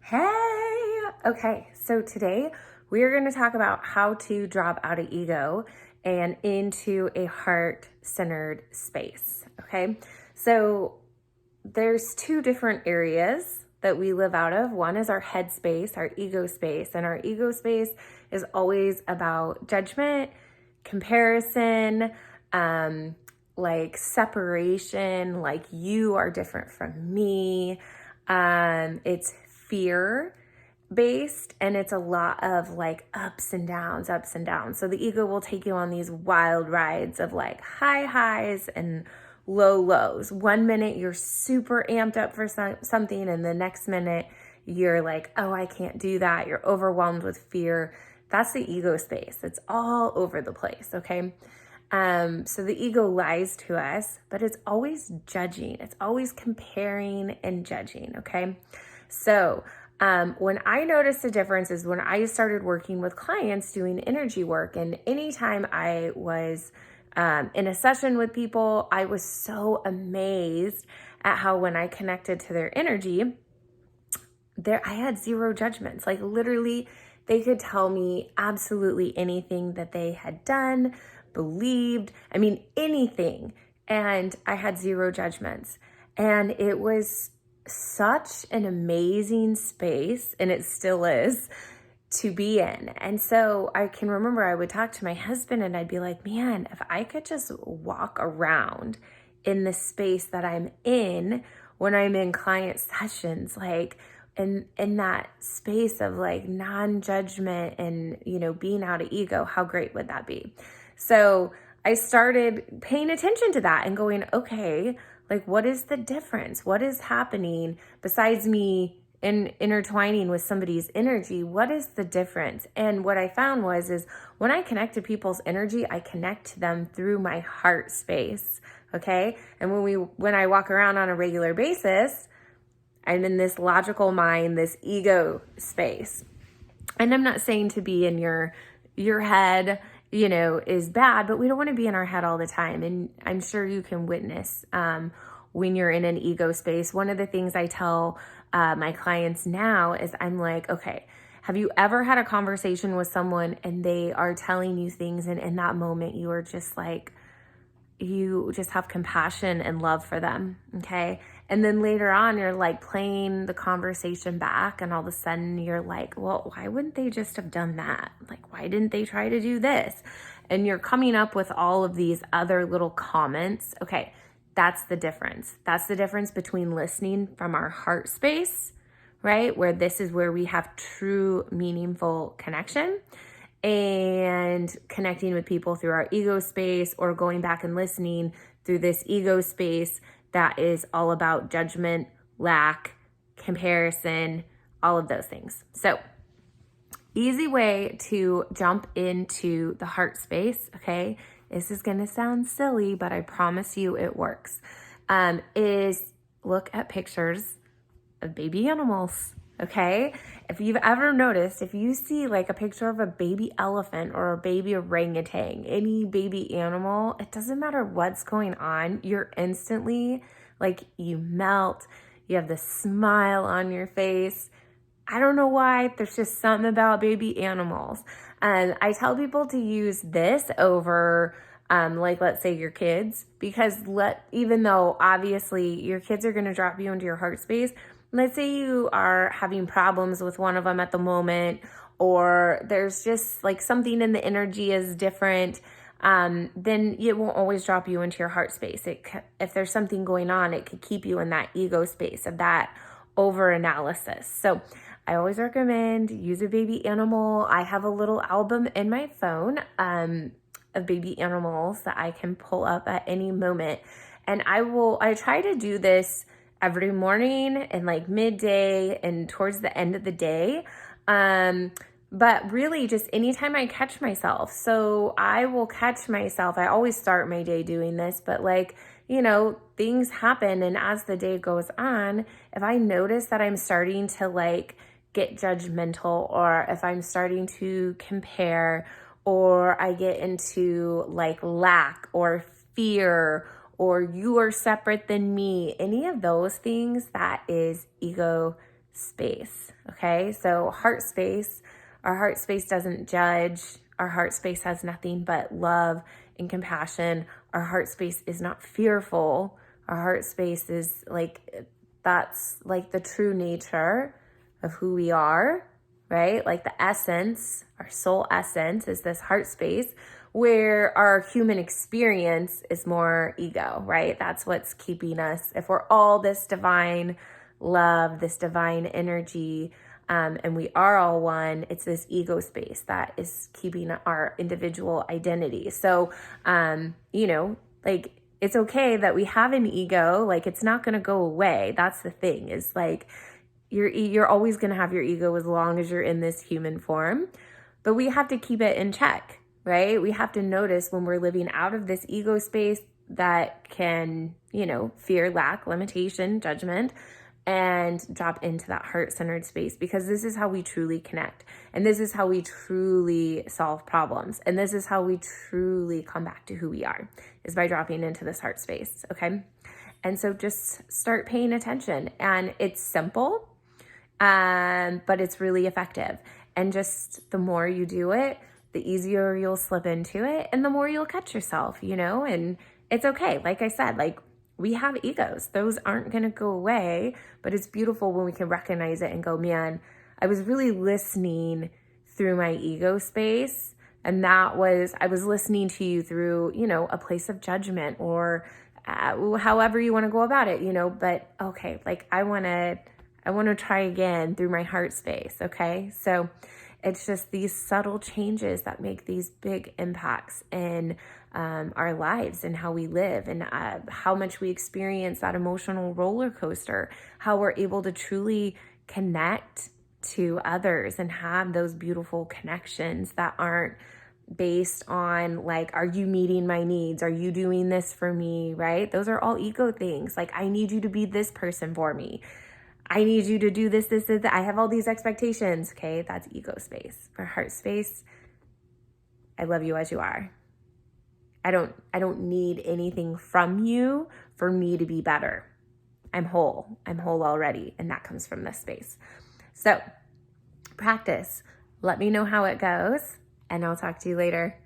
Hey! Okay, so today we are going to talk about how to drop out of ego and into a heart-centered space. Okay, so there's two different areas that we live out of. One is our head space, our ego space, and our ego space is always about judgment, comparison, like separation, like you are different from me. It's fear based and it's a lot of like ups and downs, ups and downs. So the ego will take you on these wild rides of like high highs and low lows. One minute you're super amped up for something, and the next minute you're like, oh, I can't do that. You're overwhelmed with fear. That's the ego space. It's all over the place, okay? So the ego lies to us, but it's always judging. It's always comparing and judging, okay? So when I noticed a difference is when I started working with clients doing energy work. And anytime I was in a session with people, I was so amazed at how when I connected to their energy, I had zero judgments. Like literally, they could tell me absolutely anything that they had done, believed, I mean, anything. And I had zero judgments. And it was such an amazing space, and it still is, to be in. And so I can remember I would talk to my husband and I'd be like, man, if I could just walk around in the space that I'm in when I'm in client sessions, like in that space of like non-judgment and, you know, being out of ego, how great would that be? So I started paying attention to that and going, okay, like what is the difference? What is happening besides me intertwining with somebody's energy? What is the difference? And what I found is when I connect to people's energy, I connect to them through my heart space. Okay. And when I walk around on a regular basis, I'm in this logical mind, this ego space. And I'm not saying to be in your head, you know, is bad, but we don't want to be in our head all the time. And I'm sure you can witness when you're in an ego space. One of the things I tell my clients now is I'm like, okay, have you ever had a conversation with someone and they are telling you things, and in that moment you are just like, you just have compassion and love for them, okay? And then later on, you're like playing the conversation back, and all of a sudden you're like, well, why wouldn't they just have done that? Like, why didn't they try to do this? And you're coming up with all of these other little comments. Okay, that's the difference. That's the difference between listening from our heart space, right? Where this is where we have true, meaningful connection, and connecting with people through our ego space, or going back and listening through this ego space that is all about judgment, lack, comparison, all of those things. So easy way to jump into the heart space, okay? This is going to sound silly, but I promise you it works, is look at pictures of baby animals, okay? If you've ever noticed, if you see like a picture of a baby elephant or a baby orangutan, any baby animal, it doesn't matter what's going on, you're instantly like, you melt, you have this smile on your face. I don't know why, there's just something about baby animals. And I tell people to use this over like, let's say your kids, because even though obviously your kids are going to drop you into your heart space, let's say you are having problems with one of them at the moment, or there's just like something in the energy is different, then it won't always drop you into your heart space. If there's something going on, it could keep you in that ego space of that over analysis. So I always recommend use a baby animal. I have a little album in my phone of baby animals that I can pull up at any moment. And I try to do this every morning and like midday and towards the end of the day. But really just anytime I catch myself. So I will catch myself. I always start my day doing this, but like, you know, things happen. And as the day goes on, if I notice that I'm starting to like get judgmental, or if I'm starting to compare, or I get into like lack or fear, or you are separate than me, any of those things, that is ego space. Okay, so heart space, our heart space doesn't judge. Our heart space has nothing but love and compassion. Our heart space is not fearful. Our heart space is like, that's like the true nature of who we are, right? Like the essence, our soul essence is this heart space, where our human experience is more ego, right? That's what's keeping us, if we're all this divine love, this divine energy, and we are all one, it's this ego space that is keeping our individual identity. So, like, it's okay that we have an ego, like it's not going to go away. That's the thing, is like, you're always going to have your ego as long as you're in this human form, but we have to keep it in check, right? We have to notice when we're living out of this ego space that can, fear, lack, limitation, judgment, and drop into that heart-centered space, because this is how we truly connect. And this is how we truly solve problems. And this is how we truly come back to who we are, is by dropping into this heart space, okay? And so just start paying attention. And it's simple, but it's really effective. And just the more you do it, the easier you'll slip into it, and the more you'll catch yourself, and it's okay. Like I said, like, we have egos. Those aren't going to go away, but it's beautiful when we can recognize it and go, man, I was really listening through my ego space. And I was listening to you through, a place of judgment, or however you want to go about it, but okay, like I want to try again through my heart space. Okay. So it's just these subtle changes that make these big impacts in our lives and how we live, and how much we experience that emotional roller coaster, how we're able to truly connect to others and have those beautiful connections that aren't based on like, are you meeting my needs? Are you doing this for me? Right? Those are all ego things. Like, I need you to be this person for me. I need you to do this, that. I have all these expectations. Okay, that's ego space. For heart space, I love you as you are. I don't need anything from you for me to be better. I'm whole. I'm whole already. And that comes from this space. So practice. Let me know how it goes, and I'll talk to you later.